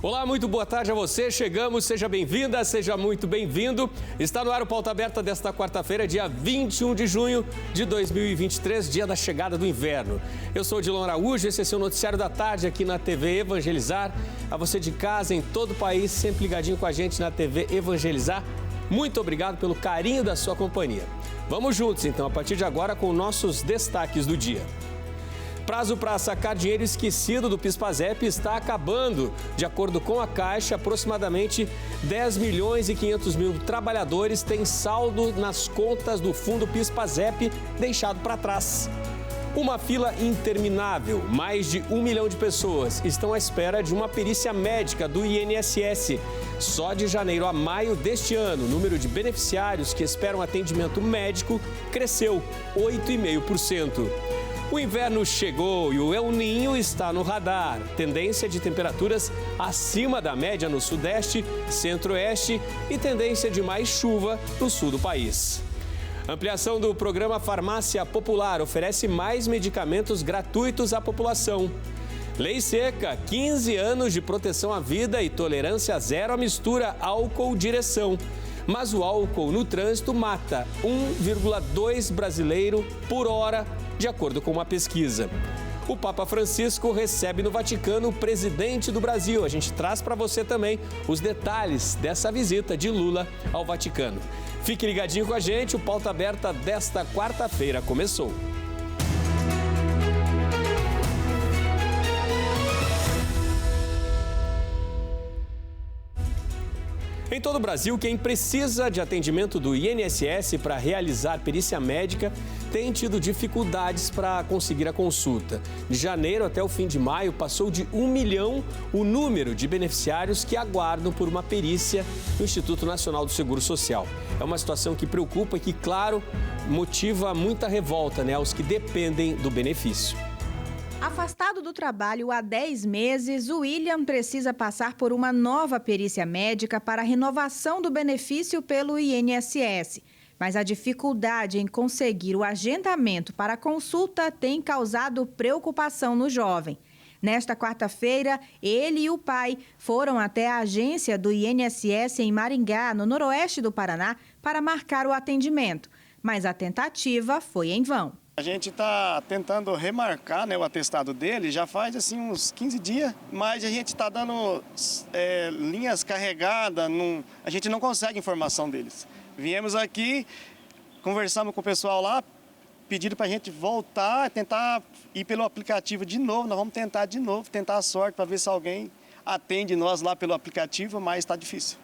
Olá, muito boa tarde a você. Chegamos, seja bem-vinda, seja muito bem-vindo. Está no ar o Pauta Aberta desta quarta-feira, dia 21 de junho de 2023, dia da chegada do inverno. Eu sou o Dilon Araújo, esse é seu noticiário da tarde aqui na TV Evangelizar. A você de casa, em todo o país, sempre ligadinho com a gente na TV Evangelizar. Muito obrigado pelo carinho da sua companhia. Vamos juntos, então, a partir de agora com nossos destaques do dia. Prazo para sacar dinheiro esquecido do PIS/PASEP está acabando. De acordo com a Caixa, aproximadamente 10 milhões e 500 mil trabalhadores têm saldo nas contas do fundo PIS/PASEP deixado para trás. Uma fila interminável. Mais de 1 milhão de pessoas estão à espera de uma perícia médica do INSS. Só de janeiro a maio deste ano, o número de beneficiários que esperam atendimento médico cresceu 8,5%. O inverno chegou e o El Niño está no radar. Tendência de temperaturas acima da média no sudeste, centro-oeste e tendência de mais chuva no sul do país. Ampliação do programa Farmácia Popular oferece mais medicamentos gratuitos à população. Lei seca, 15 anos de proteção à vida e tolerância zero à mistura álcool-direção. Mas o álcool no trânsito mata 1,2 brasileiro por hora, de acordo com uma pesquisa. O Papa Francisco recebe no Vaticano o presidente do Brasil. A gente traz para você também os detalhes dessa visita de Lula ao Vaticano. Fique ligadinho com a gente, o Pauta Aberta desta quarta-feira começou. Em todo o Brasil, quem precisa de atendimento do INSS para realizar perícia médica tem tido dificuldades para conseguir a consulta. De janeiro até o fim de maio, passou de 1 milhão o número de beneficiários que aguardam por uma perícia no Instituto Nacional do Seguro Social. É uma situação que preocupa e que, claro, motiva muita revolta, aos que dependem do benefício. Afastado do trabalho há 10 meses, o William precisa passar por uma nova perícia médica para a renovação do benefício pelo INSS. Mas a dificuldade em conseguir o agendamento para a consulta tem causado preocupação no jovem. Nesta quarta-feira, ele e o pai foram até a agência do INSS em Maringá, no noroeste do Paraná, para marcar o atendimento. Mas a tentativa foi em vão. A gente está tentando remarcar o atestado dele, já faz uns 15 dias, mas a gente está dando linhas carregadas, a gente não consegue informação deles. Viemos aqui, conversamos com o pessoal lá, pediram para a gente voltar, tentar ir pelo aplicativo de novo, nós vamos tentar de novo, tentar a sorte para ver se alguém atende nós lá pelo aplicativo, mas está difícil.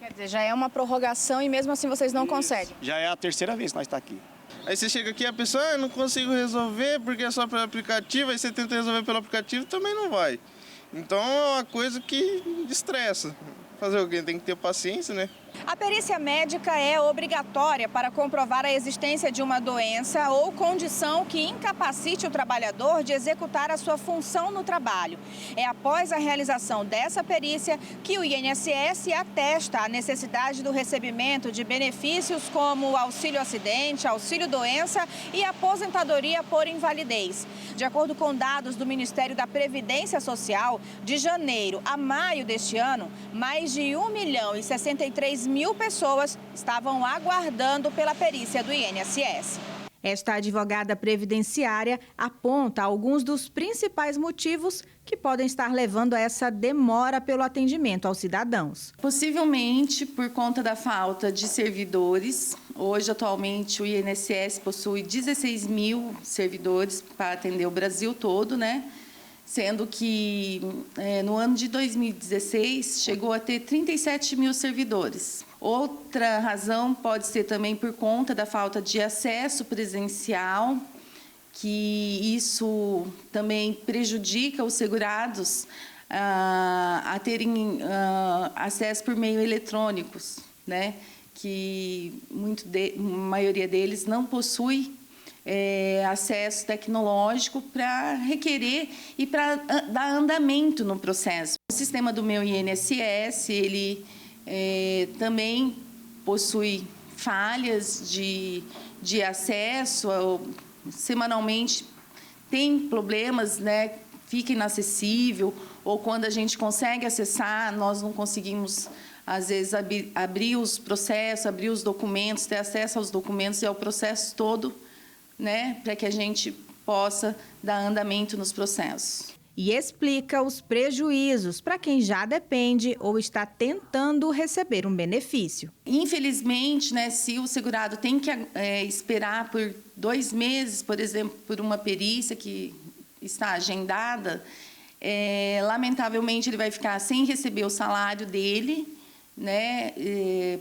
Quer dizer, já é uma prorrogação e mesmo assim vocês não conseguem? Já é a terceira vez que nós estamos aqui. Aí você chega aqui e a pessoa, não consigo resolver porque é só pelo aplicativo, aí você tenta resolver pelo aplicativo, também não vai. Então é uma coisa que estressa. Fazer o quê? Tem que ter paciência, né? A perícia médica é obrigatória para comprovar a existência de uma doença ou condição que incapacite o trabalhador de executar a sua função no trabalho. É após a realização dessa perícia que o INSS atesta a necessidade do recebimento de benefícios como auxílio-acidente, auxílio-doença e aposentadoria por invalidez. De acordo com dados do Ministério da Previdência Social, de janeiro a maio deste ano, mais de 1 milhão e 63 mil pessoas estavam aguardando pela perícia do INSS. Esta advogada previdenciária aponta alguns dos principais motivos que podem estar levando a essa demora pelo atendimento aos cidadãos. Possivelmente por conta da falta de servidores. Hoje, atualmente, o INSS possui 16 mil servidores para atender o Brasil todo, Sendo que no ano de 2016 chegou a ter 37 mil servidores. Outra razão pode ser também por conta da falta de acesso presencial, que isso também prejudica os segurados a terem acesso por meio eletrônicos, que a maioria deles não possui acesso tecnológico para requerer e para dar andamento no processo. O sistema do meu INSS, ele também possui falhas de acesso, semanalmente tem problemas, fica inacessível, ou quando a gente consegue acessar, nós não conseguimos, às vezes, abrir os processos, abrir os documentos, ter acesso aos documentos e ao processo todo, né, para que a gente possa dar andamento nos processos. E explica os prejuízos para quem já depende ou está tentando receber um benefício. Infelizmente, né, se o segurado tem que esperar por 2 meses, por exemplo, por uma perícia que está agendada, lamentavelmente ele vai ficar sem receber o salário dele, né,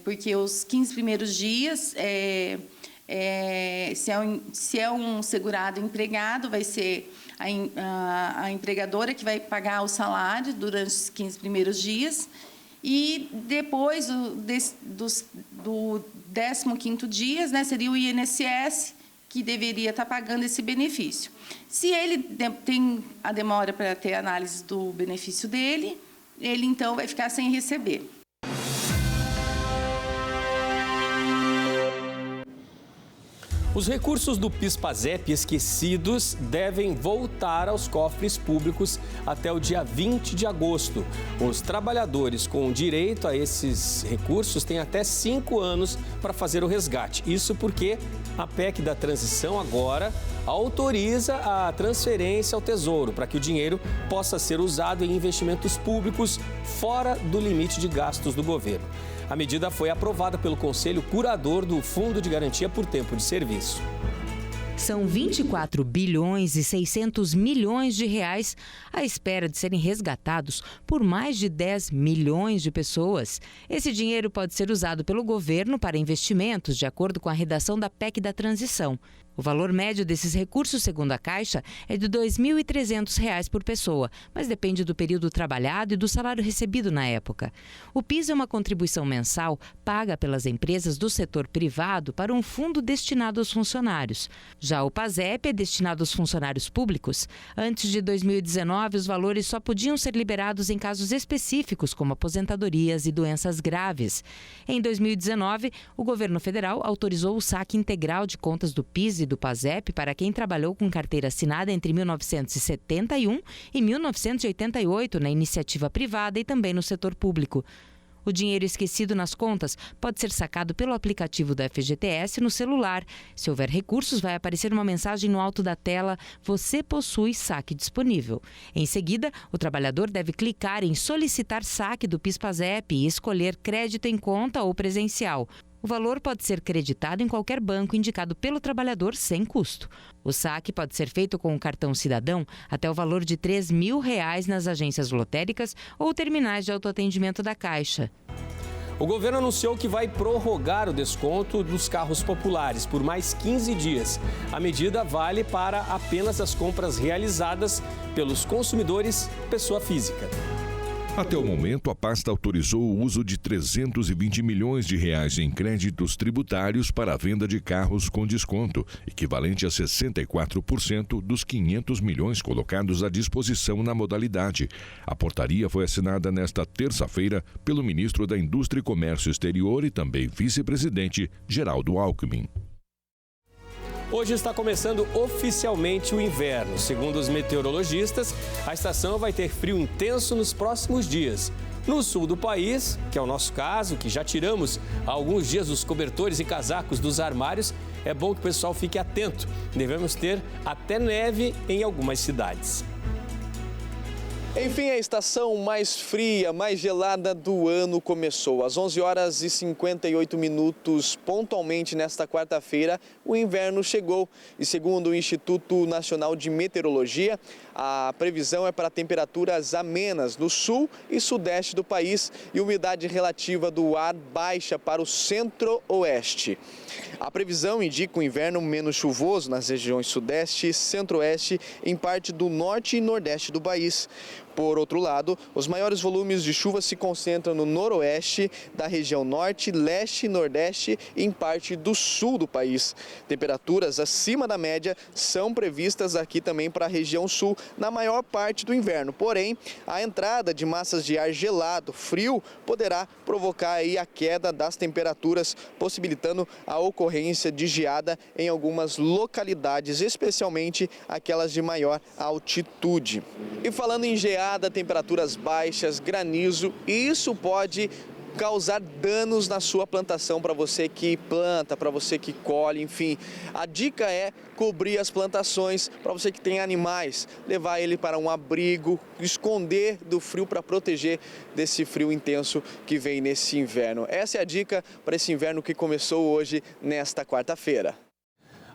porque os 15 primeiros dias, se é um segurado empregado, vai ser a empregadora que vai pagar o salário durante os 15 primeiros dias, e depois do 15º dia, né, seria o INSS que deveria estar pagando esse benefício. Se ele tem a demora para ter análise do benefício dele, ele então vai ficar sem receber. Os recursos do PIS/PASEP esquecidos devem voltar aos cofres públicos até o dia 20 de agosto. Os trabalhadores com direito a esses recursos têm até 5 anos para fazer o resgate. Isso porque a PEC da transição agora autoriza a transferência ao Tesouro para que o dinheiro possa ser usado em investimentos públicos fora do limite de gastos do governo. A medida foi aprovada pelo Conselho Curador do Fundo de Garantia por Tempo de Serviço. São 24 bilhões e 600 milhões de reais à espera de serem resgatados por mais de 10 milhões de pessoas. Esse dinheiro pode ser usado pelo governo para investimentos, de acordo com a redação da PEC da transição. O valor médio desses recursos, segundo a Caixa, é de R$ 2.300 por pessoa, mas depende do período trabalhado e do salário recebido na época. O PIS é uma contribuição mensal paga pelas empresas do setor privado para um fundo destinado aos funcionários. Já o PASEP é destinado aos funcionários públicos. Antes de 2019, os valores só podiam ser liberados em casos específicos, como aposentadorias e doenças graves. Em 2019, o governo federal autorizou o saque integral de contas do PIS e do PASEP para quem trabalhou com carteira assinada entre 1971 e 1988 na iniciativa privada e também no setor público. O dinheiro esquecido nas contas pode ser sacado pelo aplicativo da FGTS no celular. Se houver recursos, vai aparecer uma mensagem no alto da tela: "Você possui saque disponível". Em seguida, o trabalhador deve clicar em solicitar saque do PIS/PASEP e escolher crédito em conta ou presencial. O valor pode ser creditado em qualquer banco indicado pelo trabalhador sem custo. O saque pode ser feito com o cartão Cidadão até o valor de R$ 3.000 nas agências lotéricas ou terminais de autoatendimento da Caixa. O governo anunciou que vai prorrogar o desconto dos carros populares por mais 15 dias. A medida vale para apenas as compras realizadas pelos consumidores pessoa física. Até o momento, a pasta autorizou o uso de 320 milhões de reais em créditos tributários para a venda de carros com desconto, equivalente a 64% dos 500 milhões colocados à disposição na modalidade. A portaria foi assinada nesta terça-feira pelo ministro da Indústria e Comércio Exterior e também vice-presidente Geraldo Alckmin. Hoje está começando oficialmente o inverno. Segundo os meteorologistas, a estação vai ter frio intenso nos próximos dias. No sul do país, que é o nosso caso, que já tiramos há alguns dias os cobertores e casacos dos armários, é bom que o pessoal fique atento. Devemos ter até neve em algumas cidades. Enfim, a estação mais fria, mais gelada do ano começou. Às 11h58, pontualmente nesta quarta-feira, o inverno chegou. E segundo o Instituto Nacional de Meteorologia, a previsão é para temperaturas amenas no sul e sudeste do país e umidade relativa do ar baixa para o centro-oeste. A previsão indica um inverno menos chuvoso nas regiões sudeste e centro-oeste, em parte do norte e nordeste do país. Por outro lado, os maiores volumes de chuva se concentram no noroeste, da região norte, leste e nordeste e em parte do sul do país. Temperaturas acima da média são previstas aqui também para a região sul na maior parte do inverno. Porém, a entrada de massas de ar gelado, frio, poderá provocar aí a queda das temperaturas, possibilitando a ocorrência de geada em algumas localidades, especialmente aquelas de maior altitude. E falando em geada, geada, temperaturas baixas, granizo, e isso pode causar danos na sua plantação para você que planta, para você que colhe, enfim. A dica é cobrir as plantações, para você que tem animais, levar ele para um abrigo, esconder do frio para proteger desse frio intenso que vem nesse inverno. Essa é a dica para esse inverno que começou hoje, nesta quarta-feira.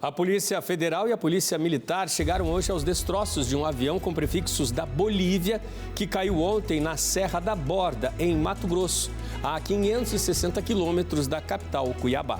A Polícia Federal e a Polícia Militar chegaram hoje aos destroços de um avião com prefixos da Bolívia que caiu ontem na Serra da Borda, em Mato Grosso, a 560 quilômetros da capital, Cuiabá.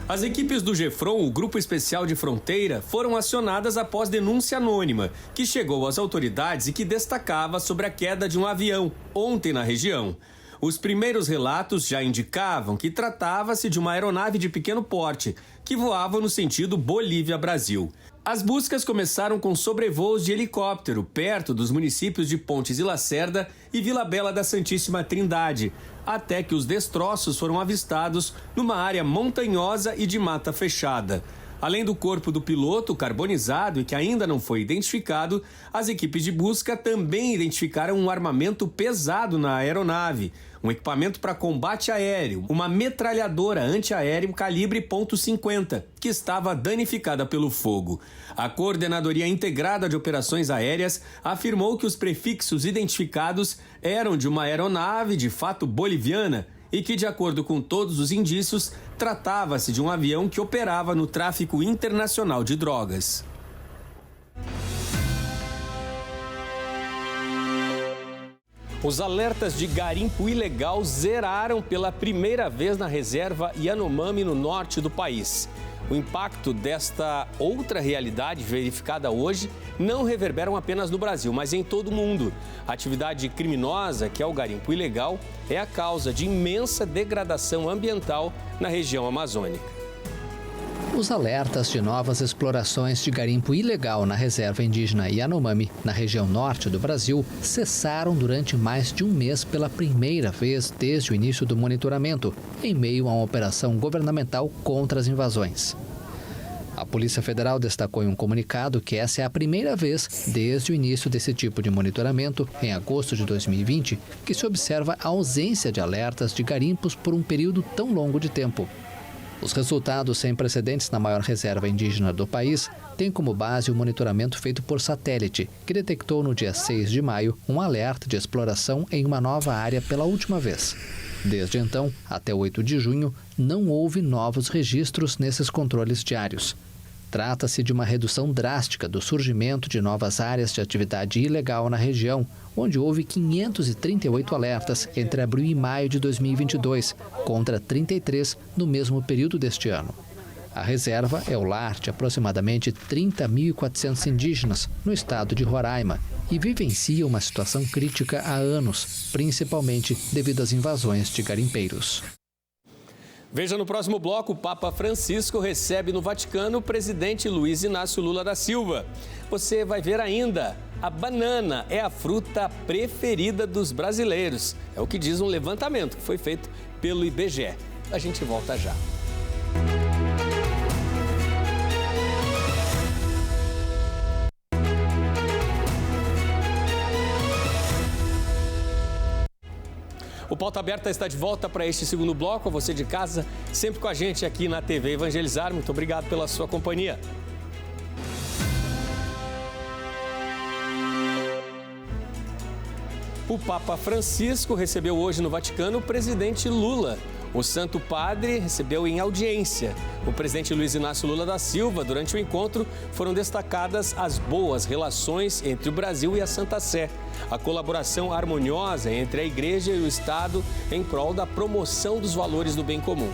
As equipes do GEFRON, o Grupo Especial de Fronteira, foram acionadas após denúncia anônima, que chegou às autoridades e que destacava sobre a queda de um avião ontem na região. Os primeiros relatos já indicavam que tratava-se de uma aeronave de pequeno porte, que voava no sentido Bolívia-Brasil. As buscas começaram com sobrevoos de helicóptero, perto dos municípios de Pontes e Lacerda e Vila Bela da Santíssima Trindade, até que os destroços foram avistados numa área montanhosa e de mata fechada. Além do corpo do piloto carbonizado e que ainda não foi identificado, as equipes de busca também identificaram um armamento pesado na aeronave, um equipamento para combate aéreo, uma metralhadora antiaéreo calibre .50, que estava danificada pelo fogo. A Coordenadoria Integrada de Operações Aéreas afirmou que os prefixos identificados eram de uma aeronave de fato boliviana e que, de acordo com todos os indícios, tratava-se de um avião que operava no tráfico internacional de drogas. Os alertas de garimpo ilegal zeraram pela primeira vez na reserva Yanomami, no norte do país. O impacto desta outra realidade verificada hoje não reverberam apenas no Brasil, mas em todo o mundo. A atividade criminosa, que é o garimpo ilegal, é a causa de imensa degradação ambiental na região amazônica. Os alertas de novas explorações de garimpo ilegal na reserva indígena Yanomami, na região norte do Brasil, cessaram durante mais de um mês pela primeira vez desde o início do monitoramento, em meio a uma operação governamental contra as invasões. A Polícia Federal destacou em um comunicado que essa é a primeira vez desde o início desse tipo de monitoramento, em agosto de 2020, que se observa a ausência de alertas de garimpos por um período tão longo de tempo. Os resultados sem precedentes na maior reserva indígena do país têm como base o monitoramento feito por satélite, que detectou no dia 6 de maio um alerta de exploração em uma nova área pela última vez. Desde então, até 8 de junho, não houve novos registros nesses controles diários. Trata-se de uma redução drástica do surgimento de novas áreas de atividade ilegal na região, onde houve 538 alertas entre abril e maio de 2022, contra 33 no mesmo período deste ano. A reserva é o lar de aproximadamente 30.400 indígenas no estado de Roraima e vivencia uma situação crítica há anos, principalmente devido às invasões de garimpeiros. Veja no próximo bloco, o Papa Francisco recebe no Vaticano o presidente Luiz Inácio Lula da Silva. Você vai ver ainda, a banana é a fruta preferida dos brasileiros. É o que diz um levantamento que foi feito pelo IBGE. A gente volta já. O Pauta Aberta está de volta para este segundo bloco. Você de casa, sempre com a gente aqui na TV Evangelizar. Muito obrigado pela sua companhia. O Papa Francisco recebeu hoje no Vaticano o presidente Lula. O Santo Padre recebeu em audiência o presidente Luiz Inácio Lula da Silva. Durante o encontro, foram destacadas as boas relações entre o Brasil e a Santa Sé, a colaboração harmoniosa entre a Igreja e o Estado em prol da promoção dos valores do bem comum.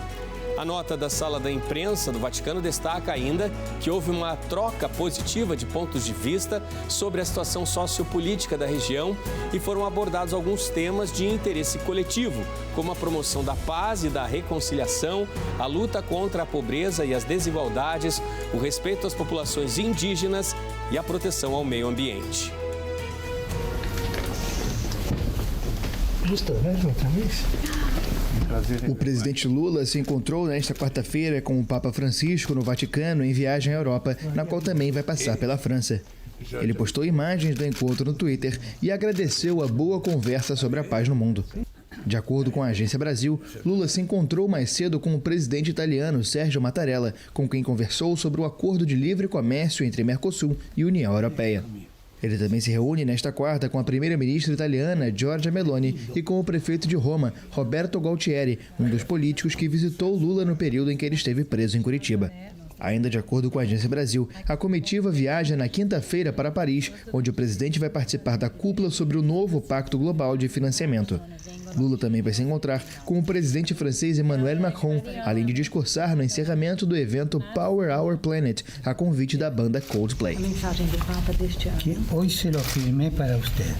A nota da Sala da Imprensa do Vaticano destaca ainda que houve uma troca positiva de pontos de vista sobre a situação sociopolítica da região e foram abordados alguns temas de interesse coletivo, como a promoção da paz e da reconciliação, a luta contra a pobreza e as desigualdades, o respeito às populações indígenas e a proteção ao meio ambiente. O presidente Lula se encontrou nesta quarta-feira com o Papa Francisco no Vaticano em viagem à Europa, na qual também vai passar pela França. Ele postou imagens do encontro no Twitter e agradeceu a boa conversa sobre a paz no mundo. De acordo com a Agência Brasil, Lula se encontrou mais cedo com o presidente italiano Sergio Mattarella, com quem conversou sobre o acordo de livre comércio entre Mercosul e União Europeia. Ele também se reúne nesta quarta com a primeira-ministra italiana Giorgia Meloni e com o prefeito de Roma, Roberto Gualtieri, um dos políticos que visitou Lula no período em que ele esteve preso em Curitiba. Ainda de acordo com a Agência Brasil, a comitiva viaja na quinta-feira para Paris, onde o presidente vai participar da cúpula sobre o novo Pacto Global de Financiamento. Lula também vai se encontrar com o presidente francês Emmanuel Macron, além de discursar no encerramento do evento Power Our Planet, a convite da banda Coldplay. A mensagem do Papa deste ano. Que hoje se lo firmei para você.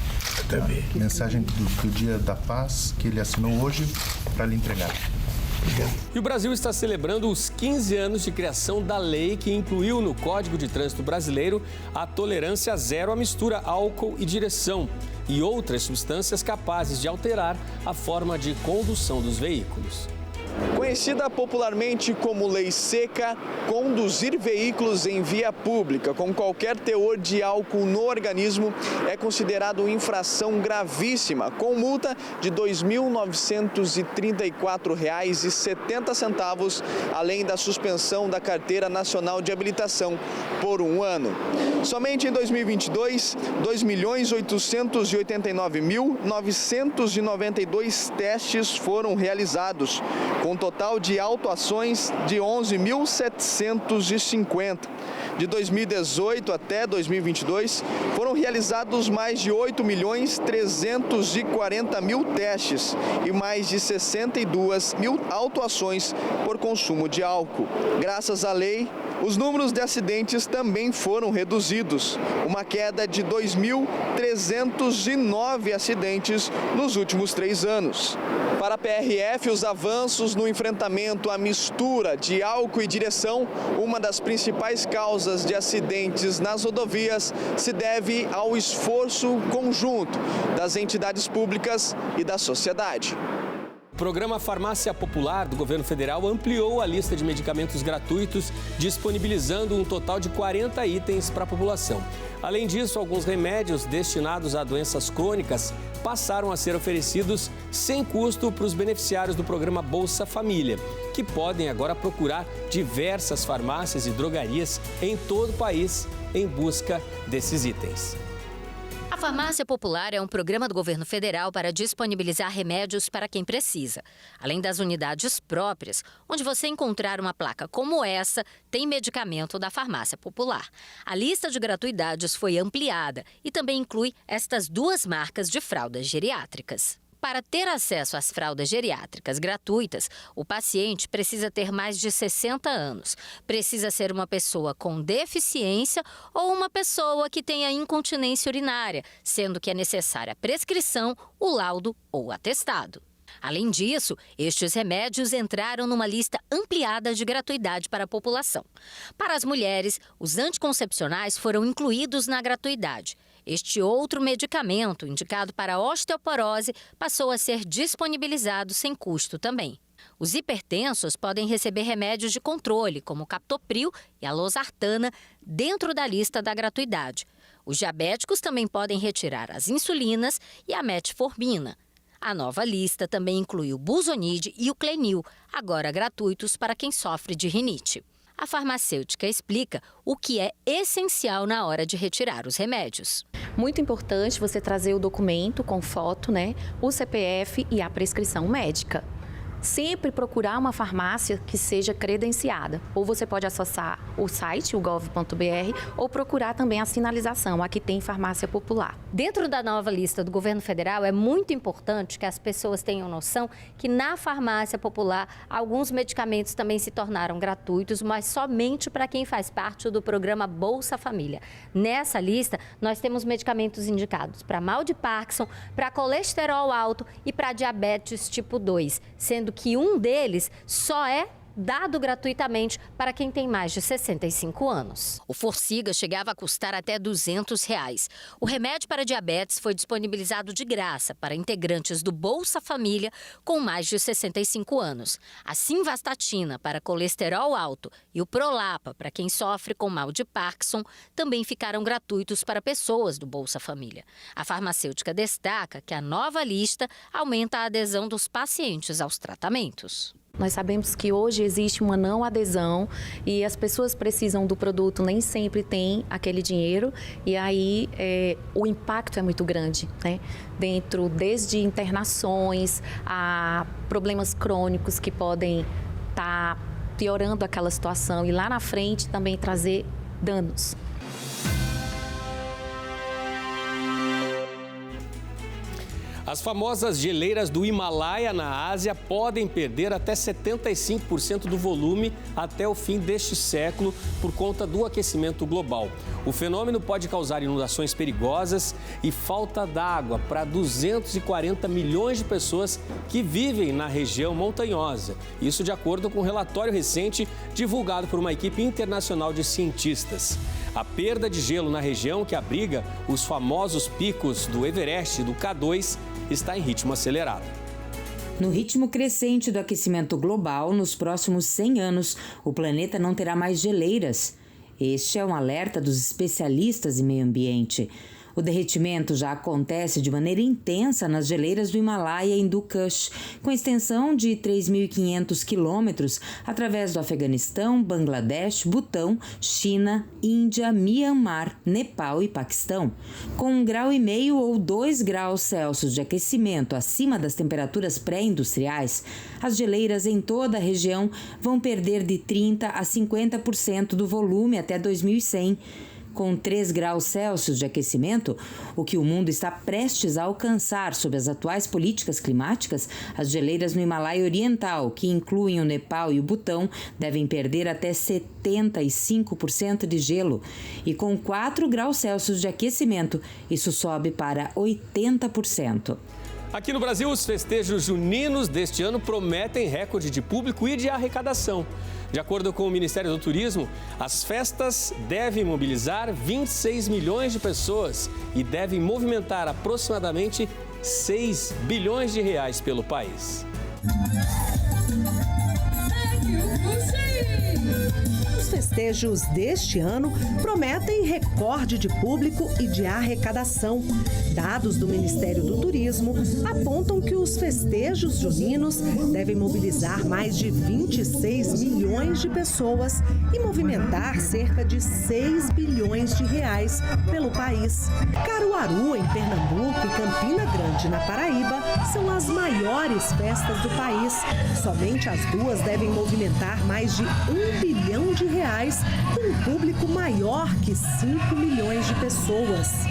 Também. Mensagem do Dia da Paz que ele assinou hoje para lhe entregar. E o Brasil está celebrando os 15 anos de criação da lei que incluiu no Código de Trânsito Brasileiro a tolerância zero à mistura álcool e direção e outras substâncias capazes de alterar a forma de condução dos veículos. Conhecida popularmente como Lei Seca, conduzir veículos em via pública com qualquer teor de álcool no organismo é considerado infração gravíssima, com multa de R$ 2.934,70, além da suspensão da Carteira Nacional de Habilitação por 1 ano. Somente em 2022, 2.889.992 testes foram realizados, com um total de autuações de 11.750. De 2018 até 2022, foram realizados mais de 8.340.000 testes e mais de 62.000 autuações por consumo de álcool. Graças à lei, os números de acidentes também foram reduzidos, uma queda de 2.309 acidentes nos últimos 3 anos. Para a PRF, os avanços no enfrentamento à mistura de álcool e direção, uma das principais causas de acidentes nas rodovias, se deve ao esforço conjunto das entidades públicas e da sociedade. O programa Farmácia Popular do Governo Federal ampliou a lista de medicamentos gratuitos, disponibilizando um total de 40 itens para a população. Além disso, alguns remédios destinados a doenças crônicas passaram a ser oferecidos sem custo para os beneficiários do programa Bolsa Família, que podem agora procurar diversas farmácias e drogarias em todo o país em busca desses itens. A Farmácia Popular é um programa do governo federal para disponibilizar remédios para quem precisa. Além das unidades próprias, onde você encontrar uma placa como essa, tem medicamento da Farmácia Popular. A lista de gratuidades foi ampliada e também inclui estas 2 marcas de fraldas geriátricas. Para ter acesso às fraldas geriátricas gratuitas, o paciente precisa ter mais de 60 anos. Precisa ser uma pessoa com deficiência ou uma pessoa que tenha incontinência urinária, sendo que é necessária a prescrição, o laudo ou atestado. Além disso, estes remédios entraram numa lista ampliada de gratuidade para a população. Para as mulheres, os anticoncepcionais foram incluídos na gratuidade. Este outro medicamento, indicado para osteoporose, passou a ser disponibilizado sem custo também. Os hipertensos podem receber remédios de controle, como o captopril e a losartana, dentro da lista da gratuidade. Os diabéticos também podem retirar as insulinas e a metformina. A nova lista também inclui o Buzonide e o Clenil, agora gratuitos para quem sofre de rinite. A farmacêutica explica o que é essencial na hora de retirar os remédios. Muito importante você trazer o documento com foto, o CPF e a prescrição médica. Sempre procurar uma farmácia que seja credenciada. Ou você pode acessar o site, o gov.br, ou procurar também a sinalização, aqui tem Farmácia Popular. Dentro da nova lista do governo federal, é muito importante que as pessoas tenham noção que na Farmácia Popular, alguns medicamentos também se tornaram gratuitos, mas somente para quem faz parte do programa Bolsa Família. Nessa lista, nós temos medicamentos indicados para mal de Parkinson, para colesterol alto e para diabetes tipo 2, sendo que um deles só é dado gratuitamente para quem tem mais de 65 anos. O Forxiga chegava a custar até R$200. O remédio para diabetes foi disponibilizado de graça para integrantes do Bolsa Família com mais de 65 anos. A simvastatina para colesterol alto e o Prolapa para quem sofre com mal de Parkinson também ficaram gratuitos para pessoas do Bolsa Família. A farmacêutica destaca que a nova lista aumenta a adesão dos pacientes aos tratamentos. Nós sabemos que hoje existe uma não adesão e as pessoas precisam do produto, nem sempre tem aquele dinheiro e aí o impacto é muito grande, né? Desde internações a problemas crônicos que podem estar piorando aquela situação e lá na frente também trazer danos. As famosas geleiras do Himalaia na Ásia podem perder até 75% do volume até o fim deste século por conta do aquecimento global. O fenômeno pode causar inundações perigosas e falta d'água para 240 milhões de pessoas que vivem na região montanhosa. Isso de acordo com um relatório recente divulgado por uma equipe internacional de cientistas. A perda de gelo na região que abriga os famosos picos do Everest e do K2 está em ritmo acelerado. No ritmo crescente do aquecimento global, nos próximos 100 anos, o planeta não terá mais geleiras. Este é um alerta dos especialistas em meio ambiente. O derretimento já acontece de maneira intensa nas geleiras do Himalaia e Hindu Kush, com extensão de 3.500 quilômetros através do Afeganistão, Bangladesh, Butão, China, Índia, Mianmar, Nepal e Paquistão. Com 1,5 grau ou 2 graus Celsius de aquecimento acima das temperaturas pré-industriais, as geleiras em toda a região vão perder de 30% a 50% do volume até 2100. Com 3 graus Celsius de aquecimento, o que o mundo está prestes a alcançar sob as atuais políticas climáticas, as geleiras no Himalaia Oriental, que incluem o Nepal e o Butão, devem perder até 75% de gelo. E com 4 graus Celsius de aquecimento, isso sobe para 80%. Aqui no Brasil, os festejos juninos deste ano prometem recorde de público e de arrecadação. De acordo com o Ministério do Turismo, as festas devem mobilizar 26 milhões de pessoas e devem movimentar aproximadamente 6 bilhões de reais pelo país. Os festejos deste ano prometem recorde de público e de arrecadação. Dados do Ministério do Turismo apontam que os festejos juninos devem mobilizar mais de 26 milhões de pessoas e movimentar cerca de 6 bilhões de reais pelo país. Caruaru, em Pernambuco, e Campina Grande, na Paraíba, são as maiores festas do país. Somente as duas devem movimentar mais de 1 bilhão de reais, com um público maior que 5 milhões de pessoas.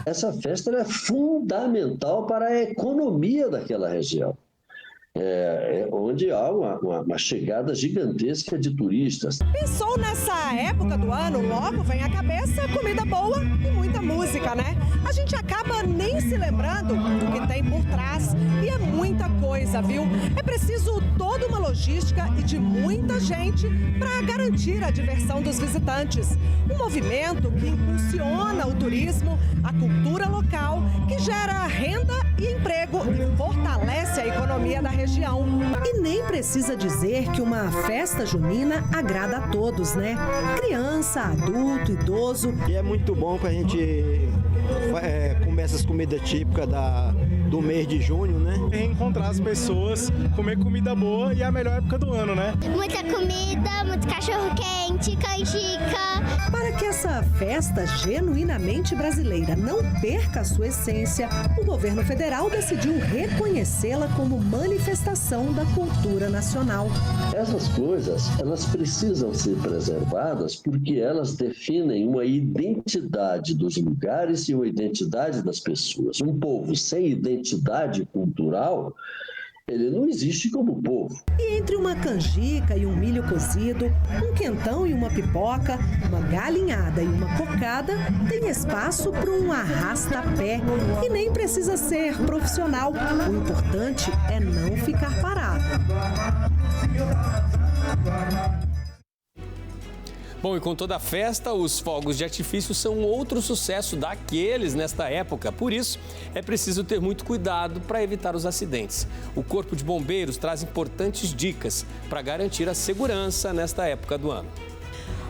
Essa festa é fundamental para a economia daquela região, onde há uma chegada gigantesca de turistas. Pensou nessa época do ano, logo vem à cabeça comida boa e muita música, né? A gente acaba nem se lembrando do que tem por trás e é muita coisa, viu? É preciso toda uma logística e de muita gente para garantir a diversão dos visitantes. Um movimento que impulsiona o turismo, a cultura local, que gera renda e emprego e fortalece a economia da região. E nem precisa dizer que uma festa junina agrada a todos, né? Criança, adulto, idoso. E é muito bom que a gente comer essas comidas típicas do mês de junho, né? Reencontrar as pessoas, comer comida boa e é a melhor época do ano, né? Muita comida, muito cachorro-quente, canjica. Para que essa festa genuinamente brasileira não perca a sua essência, o governo federal decidiu reconhecê-la como manifestação da cultura nacional. Essas coisas, elas precisam ser preservadas porque elas definem uma identidade dos lugares e uma identidade das pessoas. Um povo sem identidade cultural, ele não existe como povo. E entre uma canjica e um milho cozido, um quentão e uma pipoca, uma galinhada e uma cocada, tem espaço para um arrasta-pé. E nem precisa ser profissional. O importante é não ficar parado. Bom, e com toda a festa, os fogos de artifício são outro sucesso daqueles nesta época. Por isso, é preciso ter muito cuidado para evitar os acidentes. O Corpo de Bombeiros traz importantes dicas para garantir a segurança nesta época do ano.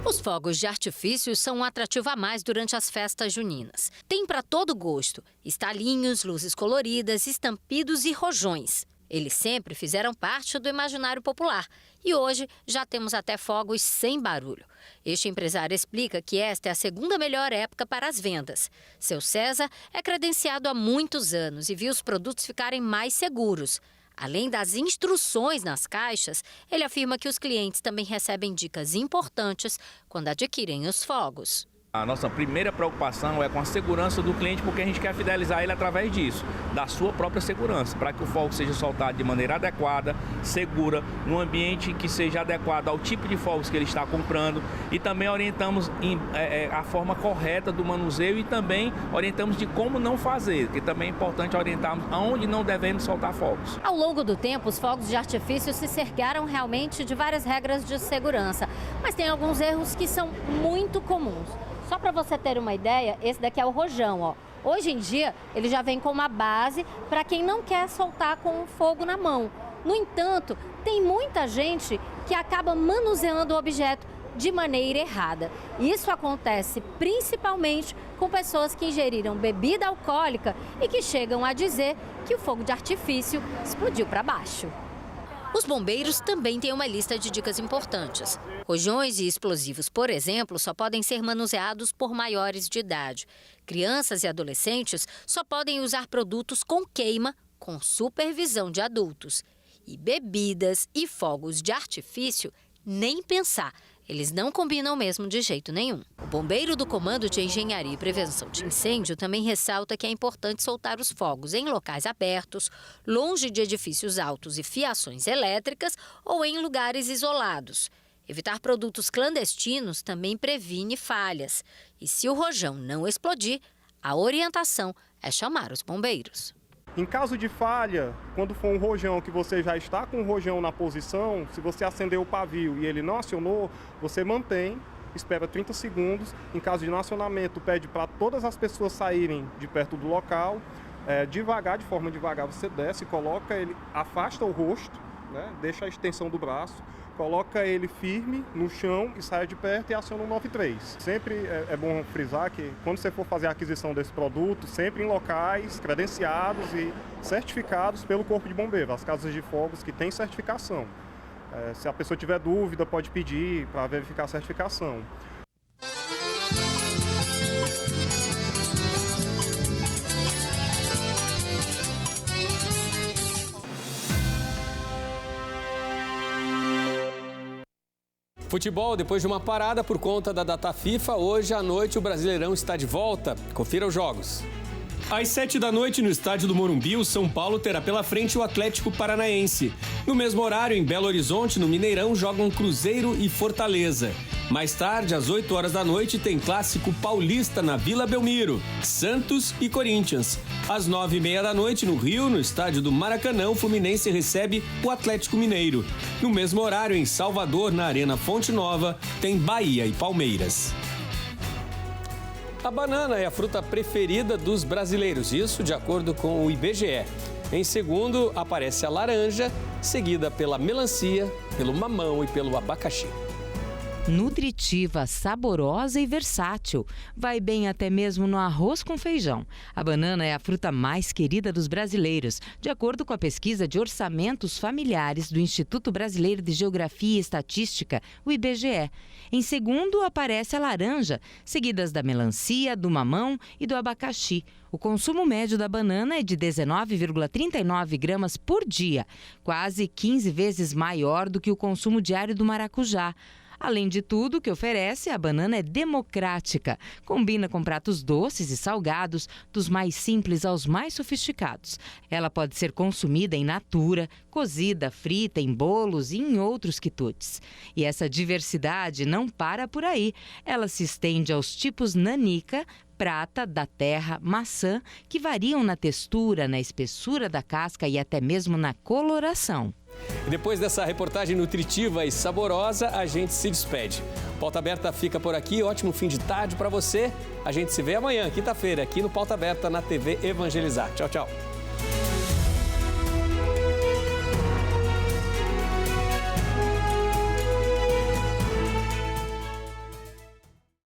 Os fogos de artifício são um atrativo a mais durante as festas juninas. Tem para todo gosto: estalinhos, luzes coloridas, estampidos e rojões. Eles sempre fizeram parte do imaginário popular e hoje já temos até fogos sem barulho. Este empresário explica que esta é a segunda melhor época para as vendas. Seu César é credenciado há muitos anos e viu os produtos ficarem mais seguros. Além das instruções nas caixas, ele afirma que os clientes também recebem dicas importantes quando adquirem os fogos. A nossa primeira preocupação é com a segurança do cliente, porque a gente quer fidelizar ele através disso, da sua própria segurança, para que o fogo seja soltado de maneira adequada, segura, num ambiente que seja adequado ao tipo de fogos que ele está comprando, e também orientamos a forma correta do manuseio e também orientamos de como não fazer, que também é importante orientarmos aonde não devemos soltar fogos. Ao longo do tempo, os fogos de artifício se cercaram realmente de várias regras de segurança, mas tem alguns erros que são muito comuns. Só para você ter uma ideia, esse daqui é o rojão, ó. Hoje em dia, ele já vem com uma base para quem não quer soltar com o fogo na mão. No entanto, tem muita gente que acaba manuseando o objeto de maneira errada. Isso acontece principalmente com pessoas que ingeriram bebida alcoólica e que chegam a dizer que o fogo de artifício explodiu para baixo. Os bombeiros também têm uma lista de dicas importantes. Rojões e explosivos, por exemplo, só podem ser manuseados por maiores de idade. Crianças e adolescentes só podem usar produtos com queima, com supervisão de adultos. E bebidas e fogos de artifício, nem pensar. Eles não combinam mesmo de jeito nenhum. O bombeiro do Comando de Engenharia e Prevenção de Incêndio também ressalta que é importante soltar os fogos em locais abertos, longe de edifícios altos e fiações elétricas ou em lugares isolados. Evitar produtos clandestinos também previne falhas. E se o rojão não explodir, a orientação é chamar os bombeiros. Em caso de falha, quando for um rojão que você já está com o rojão na posição, se você acendeu o pavio e ele não acionou, você mantém, espera 30 segundos. Em caso de não acionamento, pede para todas as pessoas saírem de perto do local. Devagar, de forma devagar, você desce, coloca ele, afasta o rosto, né, deixa a extensão do braço, coloca ele firme no chão e sai de perto e aciona o 93. Sempre é bom frisar que quando você for fazer a aquisição desse produto, sempre em locais credenciados e certificados pelo Corpo de Bombeiros, as casas de fogos que têm certificação. Se a pessoa tiver dúvida, pode pedir para verificar a certificação. Futebol, depois de uma parada por conta da data FIFA, hoje à noite o Brasileirão está de volta. Confira os jogos. Às 19h, no estádio do Morumbi, o São Paulo terá pela frente o Atlético Paranaense. No mesmo horário, em Belo Horizonte, no Mineirão, jogam Cruzeiro e Fortaleza. Mais tarde, às 20h, tem clássico paulista na Vila Belmiro, Santos e Corinthians. Às 21h30, no Rio, no estádio do Maracanã, o Fluminense recebe o Atlético Mineiro. No mesmo horário, em Salvador, na Arena Fonte Nova, tem Bahia e Palmeiras. A banana é a fruta preferida dos brasileiros, isso de acordo com o IBGE. Em segundo, aparece a laranja, seguida pela melancia, pelo mamão e pelo abacaxi. Nutritiva, saborosa e versátil. Vai bem até mesmo no arroz com feijão. A banana é a fruta mais querida dos brasileiros, de acordo com a pesquisa de orçamentos familiares do Instituto Brasileiro de Geografia e Estatística, o IBGE. Em segundo, aparece a laranja, seguidas da melancia, do mamão e do abacaxi. O consumo médio da banana é de 19,39 gramas por dia, quase 15 vezes maior do que o consumo diário do maracujá. Além de tudo o que oferece, a banana é democrática. Combina com pratos doces e salgados, dos mais simples aos mais sofisticados. Ela pode ser consumida in natura, cozida, frita, em bolos e em outros quitutes. E essa diversidade não para por aí. Ela se estende aos tipos nanica, prata, da terra, maçã, que variam na textura, na espessura da casca e até mesmo na coloração. E depois dessa reportagem nutritiva e saborosa, a gente se despede. Pauta Aberta fica por aqui, ótimo fim de tarde para você. A gente se vê amanhã, quinta-feira, aqui no Pauta Aberta na TV Evangelizar. Tchau, tchau.